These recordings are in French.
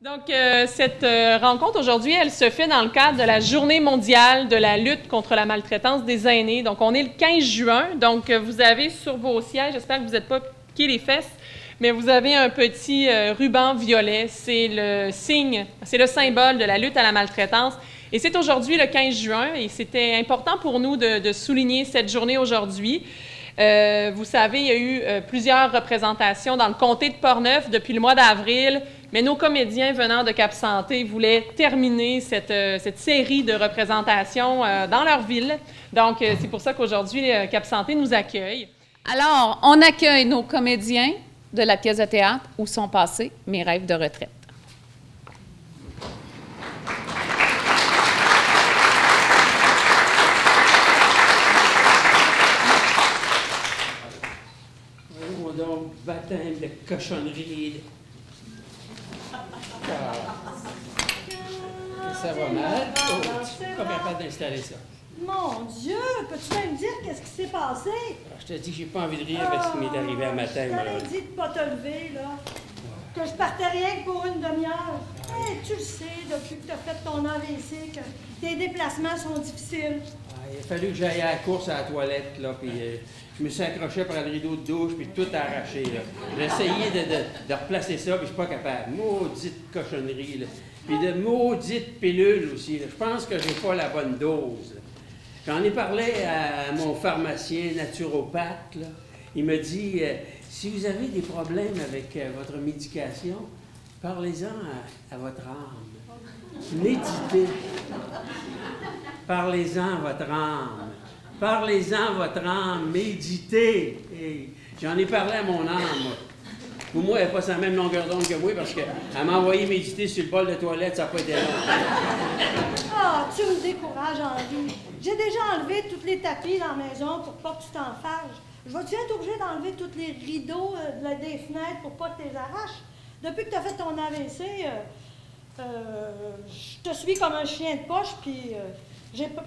Donc, cette rencontre aujourd'hui, elle se fait dans le cadre de la Journée mondiale de la lutte contre la maltraitance des aînés. Donc, on est le 15 juin. Donc, vous avez sur vos sièges, j'espère que vous n'êtes pas piqué les fesses, mais vous avez un petit ruban violet. C'est le signe, c'est le symbole de la lutte à la maltraitance. Et c'est aujourd'hui le 15 juin et c'était important pour nous de souligner cette journée aujourd'hui. Vous savez, il y a eu plusieurs représentations dans le comté de Portneuf depuis le mois d'avril, mais nos comédiens venant de Cap-Santé voulaient terminer cette série de représentations dans leur ville. Donc, c'est pour ça qu'aujourd'hui, Cap-Santé nous accueille. Alors, on accueille nos comédiens de la pièce de théâtre Où sont passés mes rêves de retraite. Donc, baptême de cochonnerie. Ça va mal. Oh, je suis pas capable d'installer ça. Mon Dieu, peux-tu même me dire qu'est-ce qui s'est passé? Je te dis que j'ai pas envie de rire avec ce qui m'est arrivé à matin. Je t'avais dit de pas te lever, là. Que je partais rien que pour une demi-heure. Hey, tu le sais, depuis que tu as fait ton AVC, que tes déplacements sont difficiles. Il a fallu que j'aille à la course à la toilette, là, puis je me suis accroché par le rideau de douche, puis tout a arraché, là. J'ai essayé de replacer ça, puis je suis pas capable. Maudite cochonnerie, là. Puis de maudites pilules aussi, là. Je pense que j'ai pas la bonne dose, là. J'en ai parlé à mon pharmacien naturopathe, là. Il me dit, si vous avez des problèmes avec votre médication, parlez-en à votre âme. Méditez. Parlez-en à votre âme. Parlez-en à votre âme. Méditez. Hey, j'en ai parlé à mon âme, moi. Pour moi, elle n'a pas sa même longueur d'onde que moi parce qu'elle m'a envoyé méditer sur le bol de toilette, ça n'a pas été long. Ah, tu me décourages, Henri. J'ai déjà enlevé tous les tapis dans la maison pour pas que tu t'en fâches. Je vais-tu être obligée d'enlever tous les rideaux des fenêtres pour pas que tu les arraches? Depuis que tu as fait ton AVC, je te suis comme un chien de poche, puis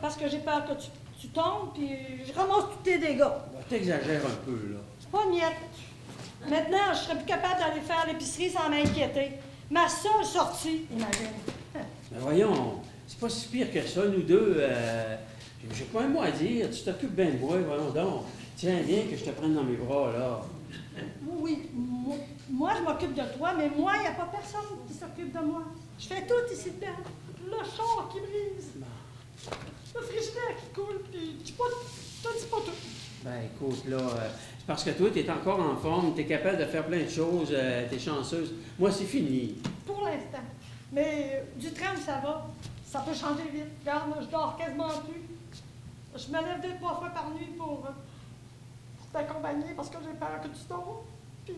parce que j'ai peur que tu tombes, puis je ramasse tous tes dégâts. T'exagères un peu, là. C'est pas miette. Maintenant, je serais plus capable d'aller faire l'épicerie sans m'inquiéter. Ma seule sortie, imagine. Mais voyons, c'est pas si pire que ça, nous deux. J'ai pas un mot à dire. Tu t'occupes bien de moi, voyons donc. Tiens, viens que je te prenne dans mes bras, là. Oui, moi, je m'occupe de toi, mais moi, il n'y a pas personne qui s'occupe de moi. Je fais tout ici dedans. Le char qui brise. Le frigidaire qui coule, puis je te dis pas tout. Ben, écoute, là, c'est parce que toi, t'es encore en forme, t'es capable de faire plein de choses, t'es chanceuse. Moi, c'est fini. Pour l'instant. Mais du tram, ça va. Ça peut changer vite. Regarde, je dors quasiment plus. Je me lève 2-3 fois par nuit pour t'accompagner parce que j'ai peur que tu tombes. Puis...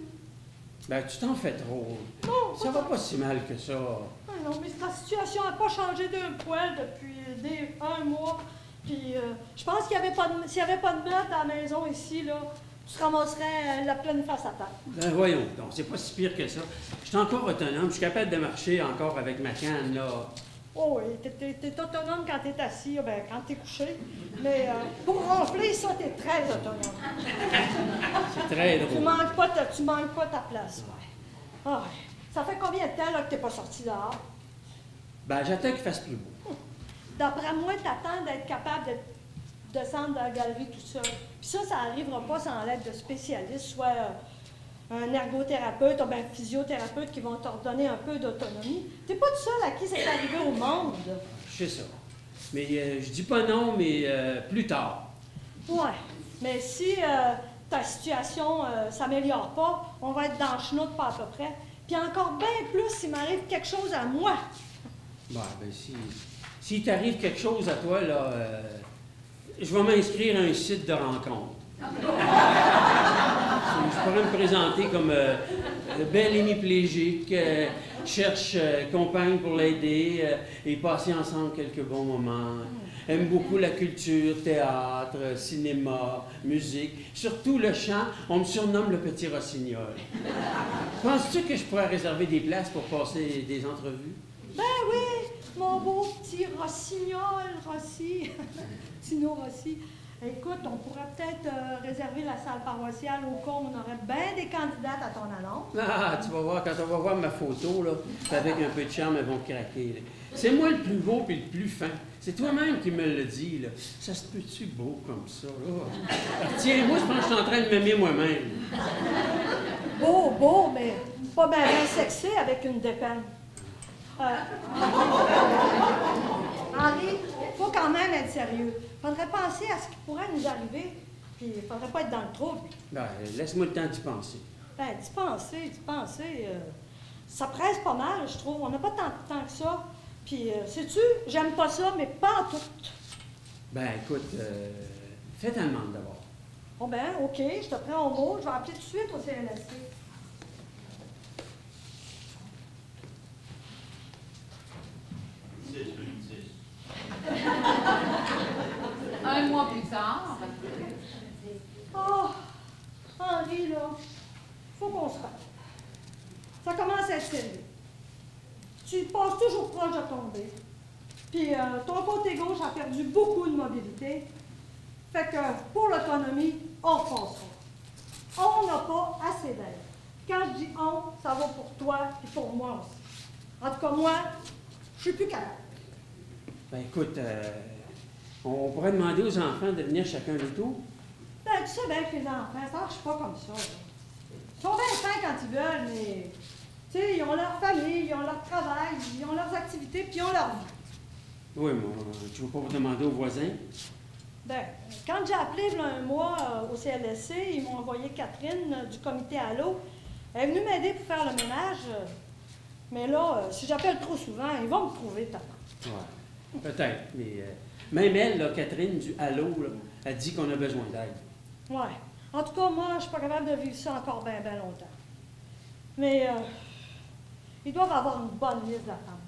Ben, tu t'en fais trop. Non, ça va pas si mal que ça. Ah non, mais ta situation n'a pas changé d'un poil depuis un mois. Puis je pense qu'il s'il n'y avait pas de meubles à la maison ici, là, tu te ramasserais la pleine face à terre. Ben voyons donc, c'est pas si pire que ça. Je suis encore autonome, je suis capable de marcher encore avec ma canne, là. Oh oui, t'es autonome quand t'es assis, ben, quand t'es couché. Mais pour ronfler, ça, t'es très autonome. C'est très drôle. Tu manques pas ta place, ouais. Ah, ouais. Ça fait combien de temps là, que t'es pas sorti dehors? Ben, j'attends qu'il fasse plus beau. D'après moi, t'attends d'être capable de descendre dans la galerie tout seul. Puis ça n'arrivera pas sans l'aide de spécialistes, soit un ergothérapeute ou bien un physiothérapeute qui vont t'ordonner un peu d'autonomie. T'es pas tout seul à qui c'est arrivé au monde. Je sais ça. Mais je dis pas non, mais plus tard. Ouais. Mais si ta situation s'améliore pas, on va être dans le chenoute pas à peu près. Puis encore bien plus s'il m'arrive quelque chose à moi. Ben si t'arrive quelque chose à toi, là, je vais m'inscrire à un site de rencontre. Je pourrais me présenter comme bel hémiplégique, cherche compagne pour l'aider et passer ensemble quelques bons moments. Aime beaucoup la culture, théâtre, cinéma, musique, surtout le chant. On me surnomme le petit rossignol. Penses-tu que je pourrais réserver des places pour passer des entrevues? Ben oui, mon beau petit rossignol, Rossi, Tino Rossi. Écoute, on pourrait peut-être réserver la salle paroissiale au cas où on aurait bien des candidates à ton annonce. Ah, tu vas voir, quand on va voir ma photo, là, avec un peu de charme, elles vont craquer. Là. C'est moi le plus beau et le plus fin. C'est toi-même qui me le dis, là. Ça se peut-tu beau comme ça, là? Alors, tiens, moi, je pense que je suis en train de m'aimer moi-même. Beau, mais pas bien sexy avec une dépeine. Henri, il faut quand même être sérieux. Il faudrait penser à ce qui pourrait nous arriver, puis il faudrait pas être dans le trouble. Ben, laisse-moi le temps d'y penser. Ben, d'y penser, ça presse pas mal, je trouve. On n'a pas tant de temps que ça. Puis, sais-tu, j'aime pas ça, mais pas en tout. Ben, écoute, fais ta demande d'abord. Bon ben, OK, je te prends au mot. Je vais appeler tout de suite au CNSC. Un mois plus tard. Oh, Henri, là, faut qu'on se fasse. Ça commence à être sérieux. Tu passes toujours proche de tomber. Puis ton côté gauche a perdu beaucoup de mobilité. Fait que pour l'autonomie, on repassera. On n'a pas assez d'aide. Quand je dis on, ça va pour toi et pour moi aussi. En tout cas, moi, je suis plus capable. Ben, écoute, on pourrait demander aux enfants de venir chacun le tour. Ben, tu sais bien que les enfants, ça marche pas comme ça. Là. Ils sont bien fins quand ils veulent, mais tu sais, ils ont leur famille, ils ont leur travail, ils ont leurs activités, puis ils ont leur vie. Oui, moi, tu veux pas vous demander aux voisins? Ben, quand j'ai appelé il y a un mois au CLSC, ils m'ont envoyé Catherine du comité Allo. Elle est venue m'aider pour faire le ménage. Mais là, si j'appelle trop souvent, ils vont me trouver, ta tante. Oui, peut-être, mais même elle, là, Catherine du Allo, là, elle dit qu'on a besoin d'aide. Oui. En tout cas, moi, je suis pas capable de vivre ça encore bien longtemps. Mais ils doivent avoir une bonne liste d'attente.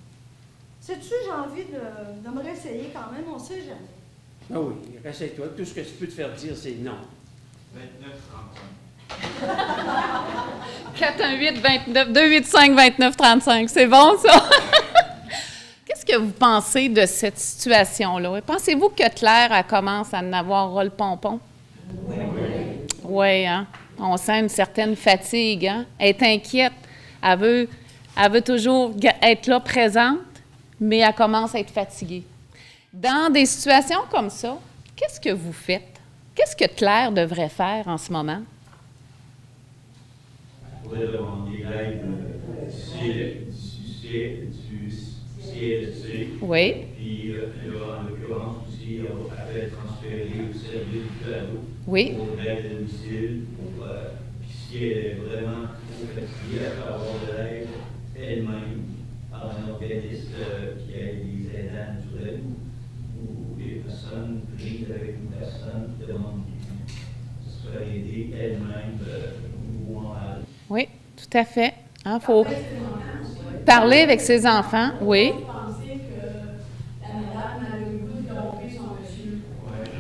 Sais-tu, j'ai envie de me réessayer quand même, on sait jamais. Ah oui, ressaye-toi. Tout ce que tu peux te faire dire, c'est non. 418-285-2935. C'est bon, ça? Qu'est-ce que vous pensez de cette situation-là? Pensez-vous que Claire, elle commence à en avoir ras le pompon? Oui, hein? On sent une certaine fatigue, hein? Elle est inquiète. Elle veut toujours être là, présente, mais elle commence à être fatiguée. Dans des situations comme ça, qu'est-ce que vous faites? Qu'est-ce que Claire devrait faire en ce moment? Il faudrait demander l'aide du CLSC. Oui. Puis là, en l'occurrence aussi, elle va être transférée au service du Allo. Oui. Pour l'aide à domicile. Puis si elle est vraiment trop fatiguée, elle peut avoir de l'aide elle-même par un organisme qui aide les aidants naturels ou des personnes prises avec une personne qui demande se faire aider elle-même ou en mal. Oui, tout à fait. Il faut parler avec ses enfants, oui.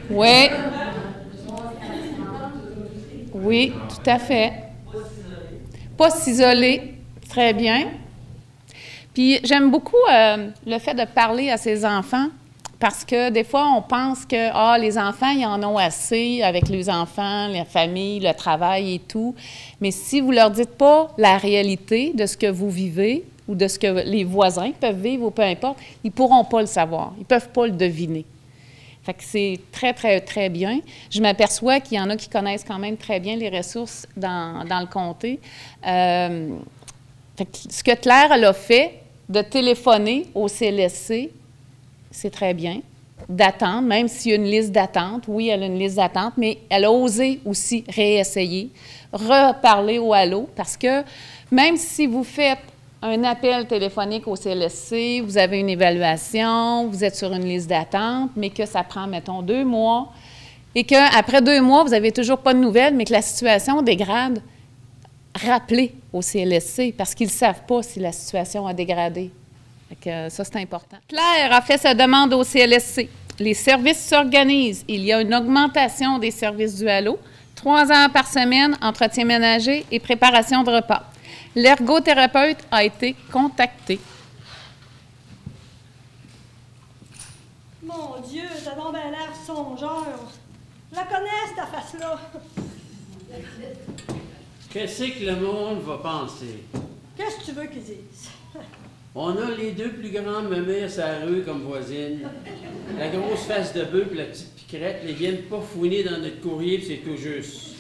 Oui. Oui, tout à fait. Pas s'isoler. Très bien. Puis j'aime beaucoup le fait de parler à ses enfants parce que des fois, on pense que les enfants, ils en ont assez avec les enfants, la famille, le travail et tout. Mais si vous ne leur dites pas la réalité de ce que vous vivez ou de ce que les voisins peuvent vivre ou peu importe, ils ne pourront pas le savoir. Ils ne peuvent pas le deviner. Fait que c'est très, très, très bien. Je m'aperçois qu'il y en a qui connaissent quand même très bien les ressources dans le comté. Fait que ce que Claire elle a fait, de téléphoner au CLSC, c'est très bien. D'attendre, même s'il y a une liste d'attente. Oui, elle a une liste d'attente, mais elle a osé aussi réessayer, reparler au Allo, parce que même si vous faites un appel téléphonique au CLSC, vous avez une évaluation, vous êtes sur une liste d'attente, mais que ça prend, mettons, 2 mois, et qu'après 2 mois, vous n'avez toujours pas de nouvelles, mais que la situation dégrade, rappelez au CLSC, parce qu'ils ne savent pas si la situation a dégradé. Fait que ça, c'est important. Claire a fait sa demande au CLSC. Les services s'organisent. Il y a une augmentation des services du Allo, 3 heures par semaine, entretien ménager et préparation de repas. L'ergothérapeute a été contacté. Mon Dieu, t'as donc bien l'air songeur. Je la connais, cette face-là. Qu'est-ce que le monde va penser? Qu'est-ce que tu veux qu'ils disent? On a les deux plus grands mémères sur la rue comme voisines. La grosse face de bœuf et la petite piquerette, ils viennent pas fouiner dans notre courrier, puis c'est tout juste.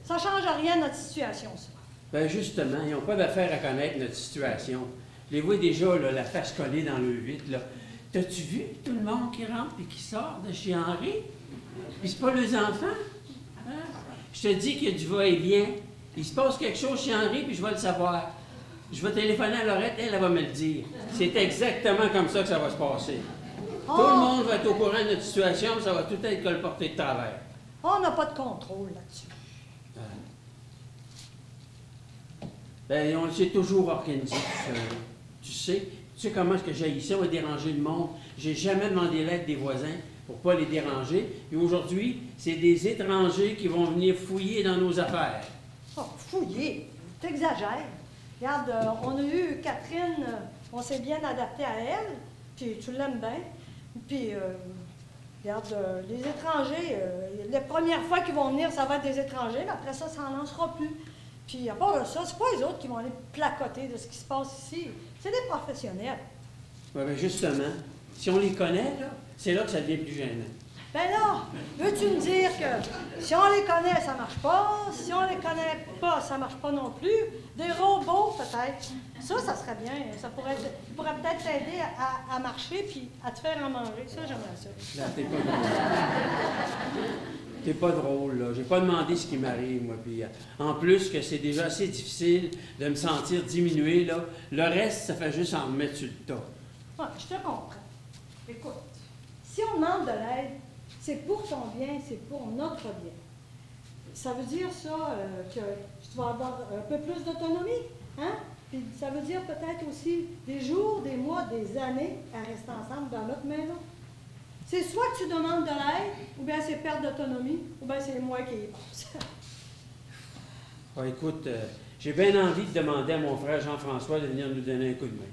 Ça change rien notre situation, ça. Ben justement, ils n'ont pas d'affaire à connaître notre situation. Je les vois déjà, là, la face collée dans le vitre, là. T'as-tu vu tout le monde qui rentre et qui sort de chez Henri? Puis c'est pas les enfants? Hein? Je te dis qu'il y a du va-et-vient. Il se passe quelque chose chez Henri, puis je vais le savoir. Je vais téléphoner à Laurette, elle va me le dire. C'est exactement comme ça que ça va se passer. Oh. Tout le monde va être au courant de notre situation, puis ça va tout être colporté de travers. On n'a pas de contrôle là-dessus. Ben, on s'est toujours organisé tout seul. Tu sais comment est-ce que j'ai ici, on va déranger le monde. J'ai jamais demandé l'aide des voisins pour pas les déranger. Et aujourd'hui, c'est des étrangers qui vont venir fouiller dans nos affaires. Oh, fouiller, t'exagères. Regarde, on a eu Catherine, on s'est bien adapté à elle, puis tu l'aimes bien. Puis, regarde, les étrangers, les premières fois qu'ils vont venir, ça va être des étrangers, mais après ça, ça n'en lancera plus. Puis, à part de ça, c'est pas les autres qui vont aller placoter de ce qui se passe ici. C'est des professionnels. Oui, bien justement, si on les connaît, là, c'est là que ça devient plus gênant. Ben là, veux-tu me dire que si on les connaît, ça marche pas, si on les connaît pas, ça marche pas non plus? Des robots, peut-être. Ça serait bien. Ça pourrait peut-être t'aider à marcher puis à te faire en manger. Ça, j'aimerais ça. Là, t'es pas drôle. T'es pas drôle, là. J'ai pas demandé ce qui m'arrive, moi. Puis, en plus, que c'est déjà assez difficile de me sentir diminué, là. Le reste, ça fait juste en mettre sur le tas. Ouais, je te comprends. Écoute, si on demande de l'aide, c'est pour ton bien, c'est pour notre bien. Ça veut dire ça que tu vas avoir un peu plus d'autonomie, hein? Puis ça veut dire peut-être aussi des jours, des mois, des années à rester ensemble dans notre maison. C'est soit que tu demandes de l'aide, ou bien c'est perte d'autonomie, ou bien c'est moi qui y pense. Ouais, écoute, j'ai bien envie de demander à mon frère Jean-François de venir nous donner un coup de main.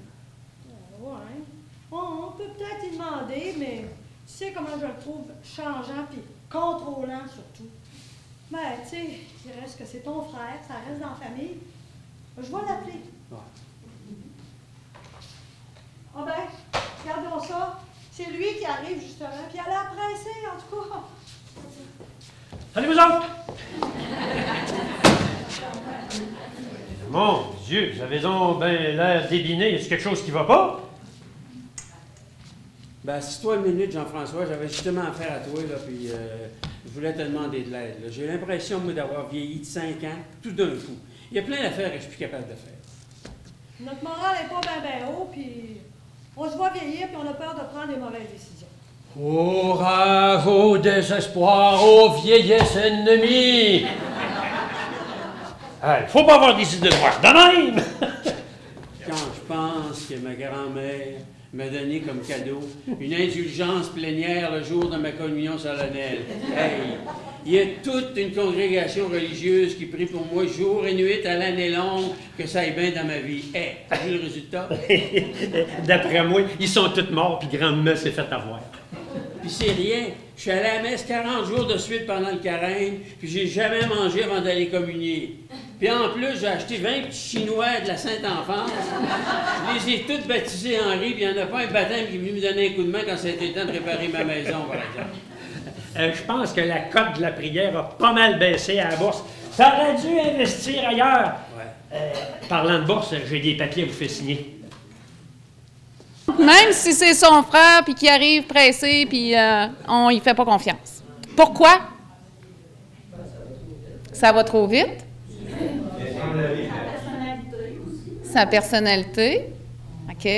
Ouais. On peut peut-être y demander, mais tu sais comment je le trouve changeant puis contrôlant surtout. Ben, tu sais, il reste que c'est ton frère, ça reste dans la famille. Je vais l'appeler. Ouais. Ah ben, regardons ça. C'est lui qui arrive justement, puis elle a pressé, en tout cas. Salut, vous autres! Mon Dieu, vous avez donc ben l'air débiné. Est-ce quelque chose qui va pas? Ben, assis-toi une minute, Jean-François. J'avais justement affaire à toi, là, puis je voulais te demander de l'aide. Là. J'ai l'impression, moi, d'avoir vieilli de 5 ans, tout d'un coup. Il y a plein d'affaires que je suis plus capable de faire. Notre morale n'est pas bien haut, puis on se voit vieillir, puis on a peur de prendre des mauvaises décisions. Au rage, au désespoir, aux vieillesses ennemies! Il faut pas avoir des idées de droite de même! Quand je pense que ma grand-mère m'a donné comme cadeau une indulgence plénière le jour de ma communion solennelle. Hey, il y a toute une congrégation religieuse qui prie pour moi jour et nuit à l'année longue que ça aille bien dans ma vie. Hey, t'as vu le résultat? D'après moi, ils sont tous morts, puis grand-mère s'est fait avoir. Puis c'est rien. Je suis allé à la messe 40 jours de suite pendant le carême, puis j'ai jamais mangé avant d'aller communier. Puis en plus, j'ai acheté 20 petits Chinois de la Sainte-Enfance. Je les ai tous baptisés Henri, puis il n'y en a pas un baptême qui est venu me donner un coup de main quand ça a été le temps de préparer ma maison, par exemple. Je pense que la cote de la prière a pas mal baissé à la bourse. T'aurais dû investir ailleurs. Ouais. Parlant de bourse, j'ai des papiers à vous faire signer. Même si c'est son frère, puis qu'il arrive pressé, puis on y fait pas confiance. Pourquoi? Ça va trop vite? Sa personnalité. OK.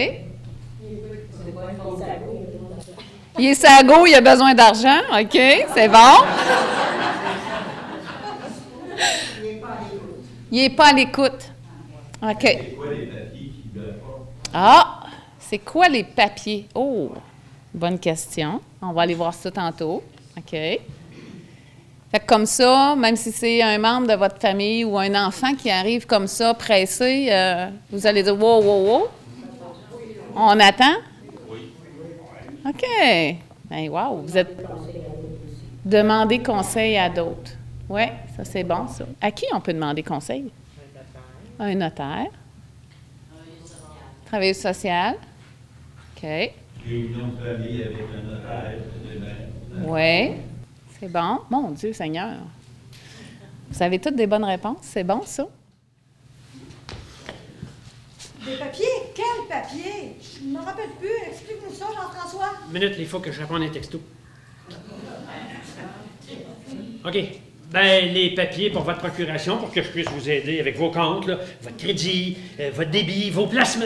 Il est sago, il a besoin d'argent. OK, c'est bon. Il n'est pas à l'écoute. OK. Ah! C'est quoi les papiers? Oh, bonne question. On va aller voir ça tantôt. OK. Fait que comme ça, même si c'est un membre de votre famille ou un enfant qui arrive comme ça, pressé, vous allez dire « wow, wow, wow ». On attend? Oui. OK. Ben wow, vous êtes... Demander conseil à d'autres. Oui, ça c'est bon, ça. À qui on peut demander conseil? Un notaire. Travailleuse sociale. OK. Réunion de famille avec un notaire, Oui, c'est bon. Mon Dieu Seigneur. Vous avez toutes des bonnes réponses. C'est bon, ça? Des papiers? Quels papiers? Je ne me rappelle plus. Explique-nous ça, Jean-François. Une minute, il faut que je réponde à un texto. OK. Ben, les papiers pour votre procuration, pour que je puisse vous aider avec vos comptes, là, votre crédit, votre débit, vos placements.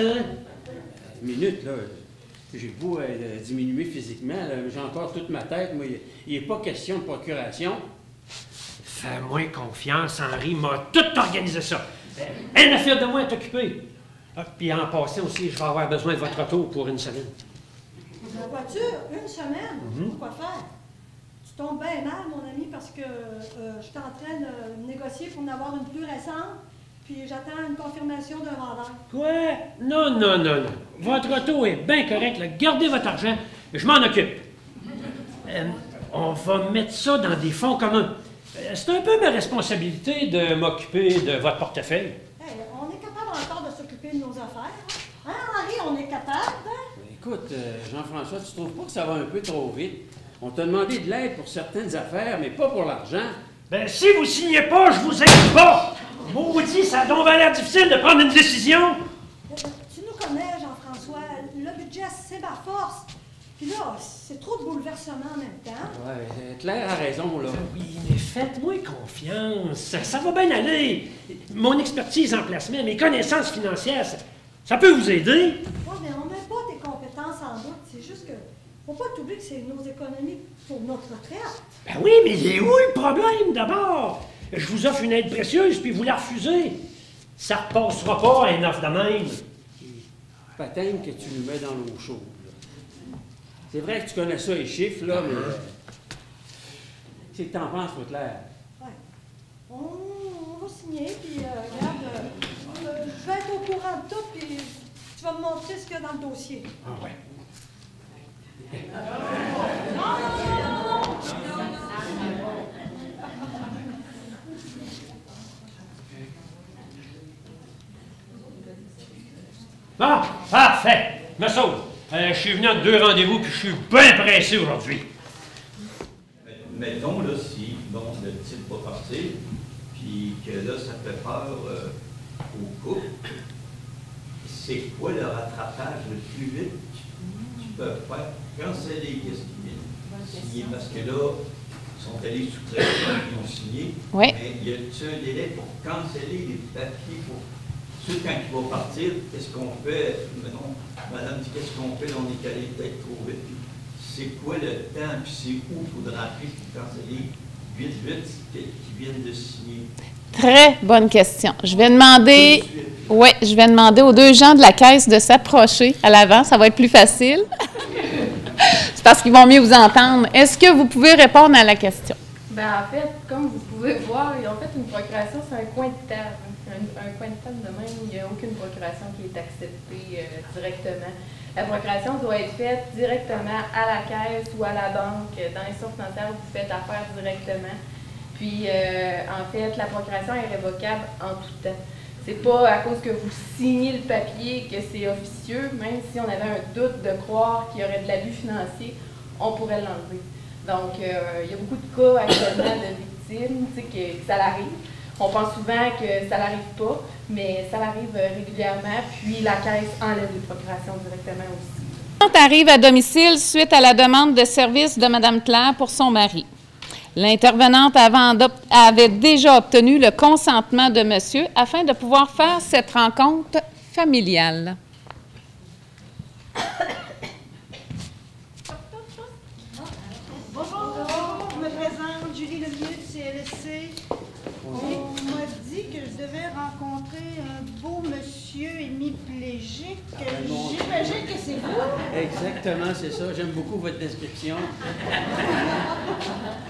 Une minute, là. J'ai beau diminuer physiquement, là, j'ai encore toute ma tête. Moi, il n'est pas question de procuration. Fais-moi confiance, Henri m'a tout organisé ça. Une affaire de moi est occupée. Ah, puis en passant aussi, je vais avoir besoin de votre retour pour une semaine. La voiture, une semaine? Pourquoi faire? Tu tombes bien mal, mon ami, parce que je suis en train de négocier pour en avoir une plus récente, puis j'attends une confirmation d'un vendeur. Quoi? Non, non, non, non. Votre auto est bien correct, là. Gardez votre argent, je m'en occupe. On va mettre ça dans des fonds communs. C'est un peu ma responsabilité de m'occuper de votre portefeuille. Hey, on est capable encore de s'occuper de nos affaires. Hein, Henri, on est capable, hein? Écoute, Jean-François, tu trouves pas que ça va un peu trop vite? On t'a demandé de l'aide pour certaines affaires, mais pas pour l'argent. Ben, si vous signez pas, je vous aide pas! Maudit, ça a donc l'air difficile de prendre une décision! Tu nous connais, Jean-François. Le budget, c'est ma force. Puis là, c'est trop de bouleversements en même temps. Ouais, Claire a raison, là. Oui, mais faites-moi confiance. Ça va bien aller. Mon expertise en placement, mes connaissances financières, ça peut vous aider. Oui, mais on met pas tes compétences en doute. C'est juste que faut pas t'oublier que c'est nos économies pour notre retraite. Ben oui, mais il est où le problème, d'abord? Je vous offre une aide précieuse, puis vous la refusez. Ça repassera pas à une offre de même. Patène que tu nous mets dans l'eau chaude, là. C'est vrai que tu connais ça, les chiffres, là, mais... C'est que t'en penses, toi, Claire? Ouais. On va signer, puis regarde, je vais être au courant de tout, puis tu vas me montrer ce qu'il y a dans le dossier. Ah ouais. Bon, parfait. Me sauve. Je suis venu à 2 rendez-vous, puis je suis bien pressé aujourd'hui. Mettons, là, si, bon, le type va partir, puis que là, ça fait peur au couple, c'est quoi le rattrapage le plus vite qu'ils peuvent faire? Canceller, qu'est-ce qu'ils viennent signer? Parce que là, ils sont allés sous pression, ils ont signé. Oui. Mais y a-t-il un délai pour canceller les papiers pour ceux quand il va partir? Qu'est-ce qu'on fait? Mettons, madame dit qu'est-ce qu'on fait? Là, on est allé peut-être trop vite. C'est quoi le temps? Puis c'est où il faudra appeler pour canceller vite qui viennent de signer? Très bonne question. Je vais demander... Oui, je vais demander aux 2 gens de la caisse de s'approcher à l'avant. Ça va être plus facile. C'est parce qu'ils vont mieux vous entendre. Est-ce que vous pouvez répondre à la question? Bien, en fait, comme vous pouvez voir, ils ont fait une procuration sur un coin de table. Un coin de table de même, il n'y a aucune procuration qui est acceptée directement. La procuration doit être faite directement à la caisse ou à la banque. Dans l'institution financière, vous faites affaire directement. Puis, en fait, la procuration est révocable en tout temps. C'est pas à cause que vous signez le papier que c'est officieux. Même si on avait un doute de croire qu'il y aurait de l'abus financier, on pourrait l'enlever. Donc, il y a beaucoup de cas actuellement de victimes, tu sais, que ça l'arrive. On pense souvent que ça n'arrive pas, mais ça arrive régulièrement. Puis, la caisse enlève les procurations directement aussi. On arrive à domicile suite à la demande de service de Mme Claire pour son mari. L'intervenante avait déjà obtenu le consentement de monsieur afin de pouvoir faire cette rencontre familiale. Bonjour, je me présente, Julie Lemieux du CLSC. On m'a dit que je devais rencontrer un beau monsieur hémiplégique. J'imagine que c'est vous. Exactement, c'est ça. J'aime beaucoup votre description.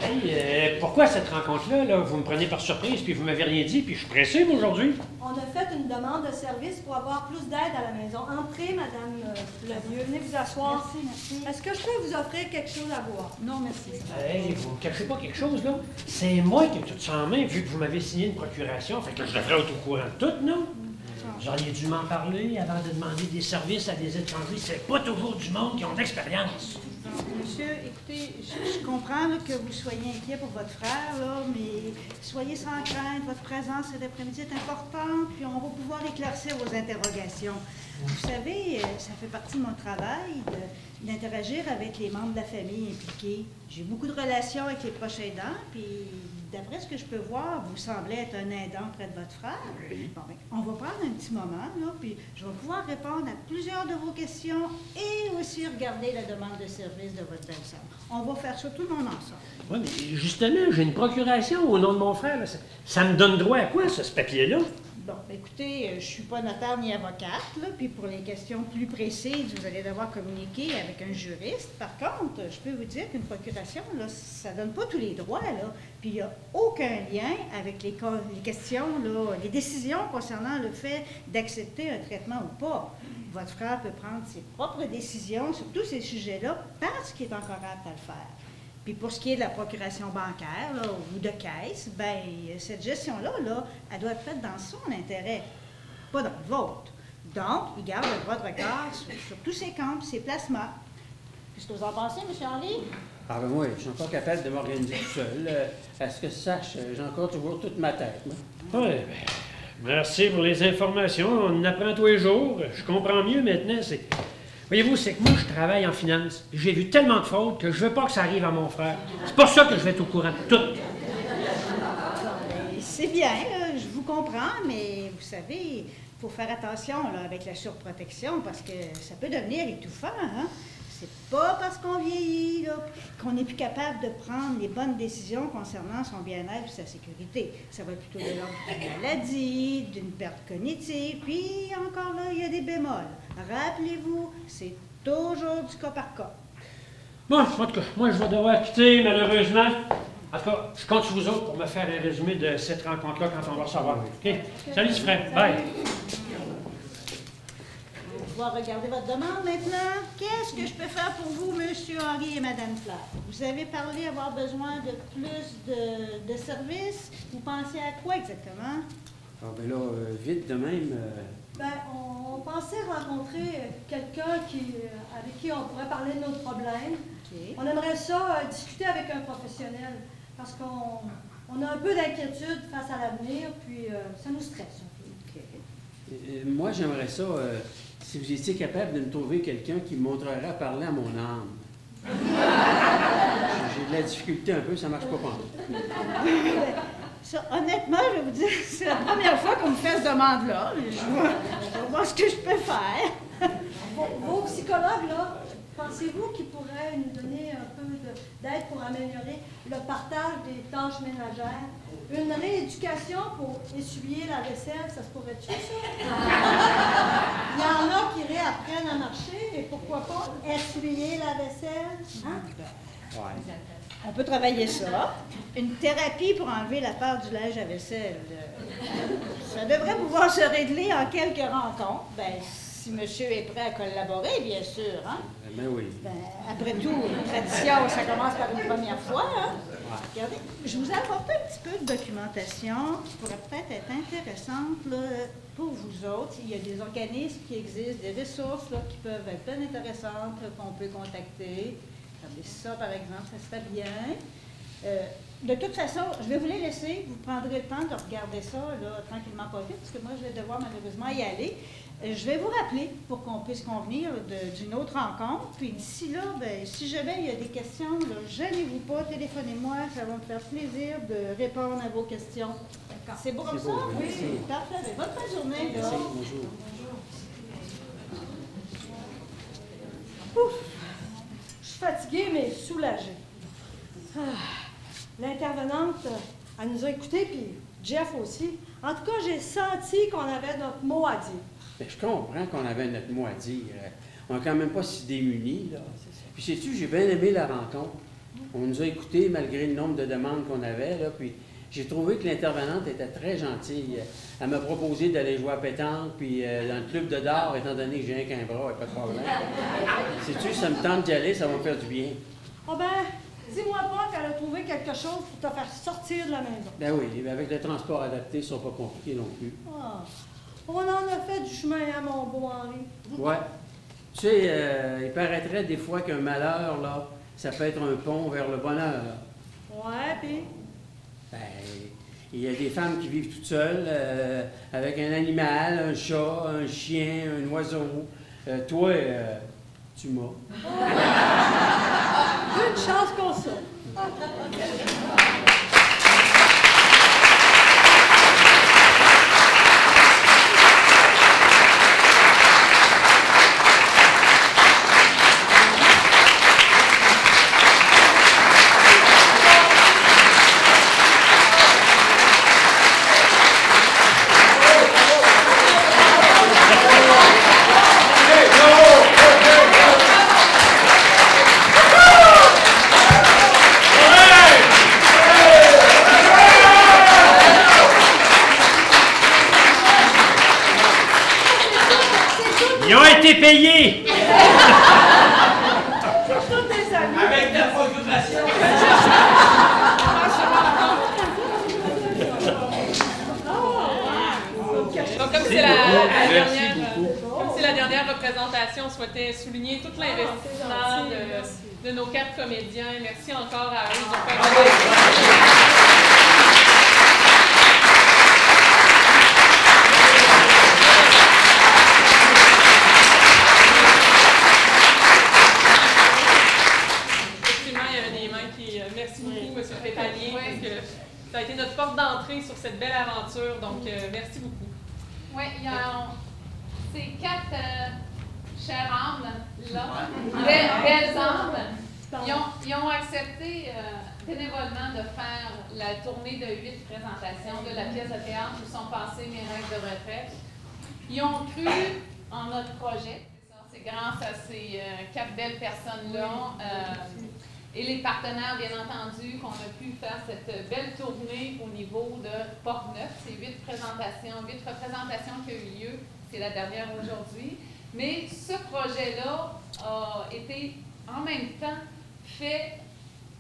Hey, pourquoi cette rencontre-là? Là? Vous me prenez par surprise, puis vous m'avez rien dit, puis je suis pressé, moi, aujourd'hui. On a fait une demande de service pour avoir plus d'aide à la maison. Entrez, Madame Lemieux, venez vous asseoir. Merci. Est-ce que je peux vous offrir quelque chose à boire? Non, merci. Hey, vous me cachez pas quelque chose, là? C'est moi qui ai tout ça en main, vu que vous m'avez signé une procuration, fait que je devrais être au courant de tout, non? Vous auriez dû m'en parler avant de demander des services à des étrangers. C'est pas toujours du monde qui ont de l'expérience. Monsieur, écoutez, je comprends là, que vous soyez inquiet pour votre frère, là, mais soyez sans crainte. Votre présence cet après-midi est importante, puis on va pouvoir éclaircir vos interrogations. Vous savez, ça fait partie de mon travail d'interagir avec les membres de la famille impliqués. J'ai beaucoup de relations avec les proches aidants, puis d'après ce que je peux voir, vous semblez être un aidant près de votre frère. Oui. Bon, ben, on va prendre un petit moment, là, puis je vais pouvoir répondre à plusieurs de vos questions et aussi regarder la demande de service de votre belle-sœur. On va faire ça tout le monde ensemble. Oui, mais justement, j'ai une procuration au nom de mon frère. Là. Ça me donne droit à quoi, ça, ce papier-là? Bon, écoutez, je suis pas notaire ni avocate, là, puis pour les questions plus précises, vous allez devoir communiquer avec un juriste. Par contre, je peux vous dire qu'une procuration, là, ça donne pas tous les droits, là, puis il n'y a aucun lien avec les questions, là, les décisions concernant le fait d'accepter un traitement ou pas. Votre frère peut prendre ses propres décisions sur tous ces sujets-là parce qu'il est encore apte à le faire. Puis pour ce qui est de la procuration bancaire là, ou de caisse, ben cette gestion-là, là, elle doit être faite dans son intérêt, pas dans le vôtre. Donc, il garde le droit de regard sur tous ses comptes, ses placements. Qu'est-ce que vous en pensez, M. Henry? Ah ben moi, je suis encore capable de m'organiser tout seul. À ce que je sache, j'ai encore toujours toute ma tête. Moi. Oui, bien, merci pour les informations. On en apprend tous les jours. Je comprends mieux maintenant. Voyez-vous, c'est que moi, je travaille en finance. J'ai vu tellement de fraudes que je veux pas que ça arrive à mon frère. C'est pour ça que je vais être au courant de tout. C'est bien, là, je vous comprends, mais vous savez, il faut faire attention là, avec la surprotection parce que ça peut devenir étouffant. Hein? C'est pas parce qu'on vieillit là, qu'on n'est plus capable de prendre les bonnes décisions concernant son bien-être et sa sécurité. Ça va être plutôt de l'ordre d'une maladie, d'une perte cognitive, puis encore là, il y a des bémols. Rappelez-vous, c'est toujours du cas par cas. Bon, en tout cas, moi, je vais devoir quitter, malheureusement. En tout cas, je compte sur vous autres pour me faire un résumé de cette rencontre-là quand on va savoir. OK? Salut, frère. Bye. On va pouvoir regarder votre demande maintenant. Qu'est-ce que je peux faire pour vous, M. Henry et Mme Flair? Vous avez parlé avoir besoin de plus de services. Vous pensez à quoi exactement? Ah ben là, vite de même. Ben, on pensait rencontrer quelqu'un avec qui on pourrait parler de nos problèmes. OK. On aimerait ça discuter avec un professionnel parce qu'on a un peu d'inquiétude face à l'avenir, puis ça nous stresse un peu. OK. Moi, j'aimerais ça, si vous étiez capable de me trouver quelqu'un qui me montrerait à parler à mon âme. J'ai de la difficulté un peu, ça marche pas pour moi. Ça, honnêtement, je vais vous dire, c'est la première fois qu'on me fait cette demande-là. Je vais voir ce que je peux faire. Vos psychologues, là, pensez-vous qu'ils pourraient nous donner un peu d'aide pour améliorer le partage des tâches ménagères? Une rééducation pour essuyer la vaisselle, ça se pourrait-tu, ça? Il y en a qui réapprennent à marcher, et pourquoi pas essuyer la vaisselle? Hein? Ouais. On peut travailler ça. Une thérapie pour enlever la part du linge à vaisselle. Ça devrait pouvoir se régler en quelques rencontres. Ben, si monsieur est prêt à collaborer, bien sûr. Hein? Ben oui. Ben, après tout, une tradition, ça commence par une première fois. Hein? Regardez, je vous ai apporté un petit peu de documentation qui pourrait peut-être être intéressante là, pour vous autres. Il y a des organismes qui existent, des ressources là, qui peuvent être bien intéressantes qu'on peut contacter. Regardez ça, par exemple, ça serait bien. De toute façon, je vais vous les laisser. Vous prendrez le temps de regarder ça là, tranquillement, pas vite, parce que moi, je vais devoir malheureusement y aller. Je vais vous rappeler pour qu'on puisse convenir d'une autre rencontre. Puis d'ici là, ben, si jamais il y a des questions, gênez-vous pas, téléphonez-moi, ça va me faire plaisir de répondre à vos questions. C'est beau comme ça? Oui. Parfait. Bonne fin de journée. Merci. Bonjour. Ouf! Je suis fatiguée, mais soulagée. Ah, l'intervenante, elle nous a écoutés, puis Jeff aussi. En tout cas, j'ai senti qu'on avait notre mot à dire. Ben, je comprends qu'on avait notre mot à dire. On n'est quand même pas si démunis, là. Puis sais-tu, j'ai bien aimé la rencontre. On nous a écoutés malgré le nombre de demandes qu'on avait, là, puis j'ai trouvé que l'intervenante était très gentille. Elle m'a proposé d'aller jouer à pétanque, puis dans le club de dard, étant donné que j'ai rien qu'un bras, pas de problème. Sais-tu, ça me tente d'y aller, ça va me faire du bien. Oh ben, dis-moi pas qu'elle a trouvé quelque chose pour te faire sortir de la maison. Ben oui, avec le transport adapté, ce sera pas compliqué non plus. Ah, on en a fait du chemin à mon beau Henri. Ouais. Tu sais, il paraîtrait des fois qu'un malheur, là, ça peut être un pont vers le bonheur. Ouais, puis... Ben, il y a des femmes qui vivent toutes seules, avec un animal, un chat, un chien, un oiseau. Toi, tu m'as. Une chance qu'on ça. Ils ont été payés! Tous tes amis. Avec ta procuration. Donc, comme c'est la dernière représentation, on souhaitait souligner tout l'investissement de nos 4 comédiens. Merci encore à eux. Ils ont fait Effectivement, il y avait des mains qui... merci beaucoup, M. Pétanier, parce que ça a été notre porte d'entrée sur cette belle aventure. Donc, merci beaucoup. Oui, il y a ces 4 chères âmes, là, belles âmes, ils ont accepté bénévolement de faire la tournée de 8 présentations de la pièce de théâtre où sont passés mes rêves de retraite. Ils ont cru en notre projet. C'est grâce à ces 4 belles personnes-là et les partenaires, bien entendu, qu'on a pu faire cette belle tournée au niveau de Portneuf. C'est 8 représentations qui ont eu lieu. C'est la dernière aujourd'hui. Mais ce projet-là a été en même temps fait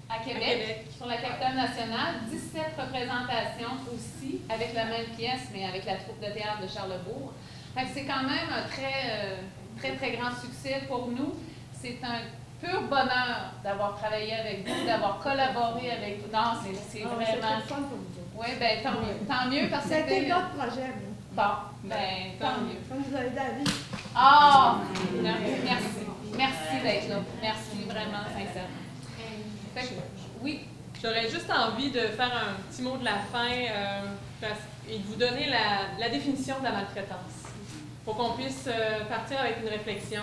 à Québec, sur la capitale nationale. 17 représentations aussi, avec la même pièce, mais avec la troupe de théâtre de Charlesbourg. Fait que c'est quand même un très, très grand succès pour nous. C'est un pur bonheur d'avoir travaillé avec vous, d'avoir collaboré avec vous. Non, c'est vraiment... C'est le fun pour vous. Oui, bien, tant mieux, parce que C'était notre projet, nous. Bon, bien, tant mieux. Ça nous a aidé à vivre. Ah! Merci. Merci d'être là. Merci, vraiment, sincèrement. Fait que, oui. J'aurais juste envie de faire un petit mot de la fin et de vous donner la définition de la maltraitance, pour qu'on puisse partir avec une réflexion.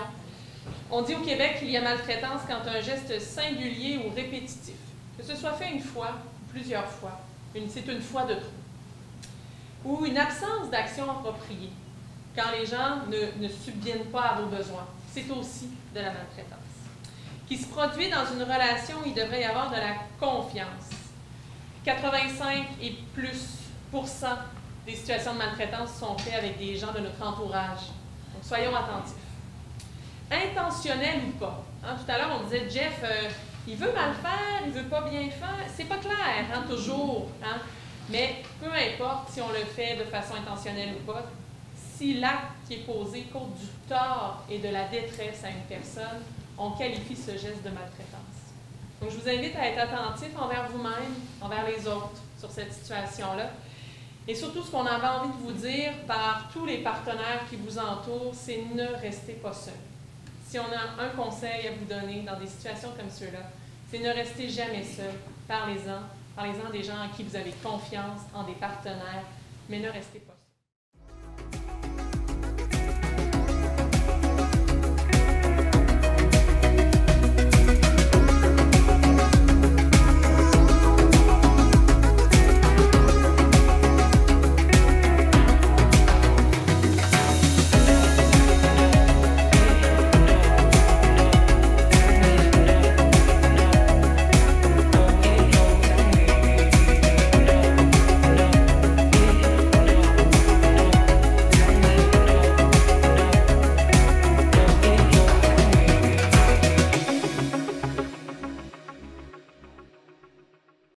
On dit au Québec qu'il y a maltraitance quand un geste singulier ou répétitif, que ce soit fait une fois ou plusieurs fois, c'est une fois de trop, ou une absence d'action appropriée, quand les gens ne subviennent pas à vos besoins. C'est aussi de la maltraitance. Qui se produit dans une relation où il devrait y avoir de la confiance. 85 et plus % des situations de maltraitance sont faites avec des gens de notre entourage. Donc, soyons attentifs. Intentionnel ou pas. Hein, tout à l'heure, on disait, Jeff, il veut mal faire, il veut pas bien faire. C'est pas clair, hein, toujours. Hein? Mais peu importe si on le fait de façon intentionnelle ou pas, si l'acte qui est posé cause du tort et de la détresse à une personne, on qualifie ce geste de maltraitance. Donc, je vous invite à être attentif envers vous-même, envers les autres, sur cette situation-là. Et surtout, ce qu'on avait envie de vous dire par tous les partenaires qui vous entourent, c'est ne restez pas seuls. Si on a un conseil à vous donner dans des situations comme ceux-là, c'est ne restez jamais seul. Parlez-en des gens en qui vous avez confiance, en des partenaires, mais ne restez pas.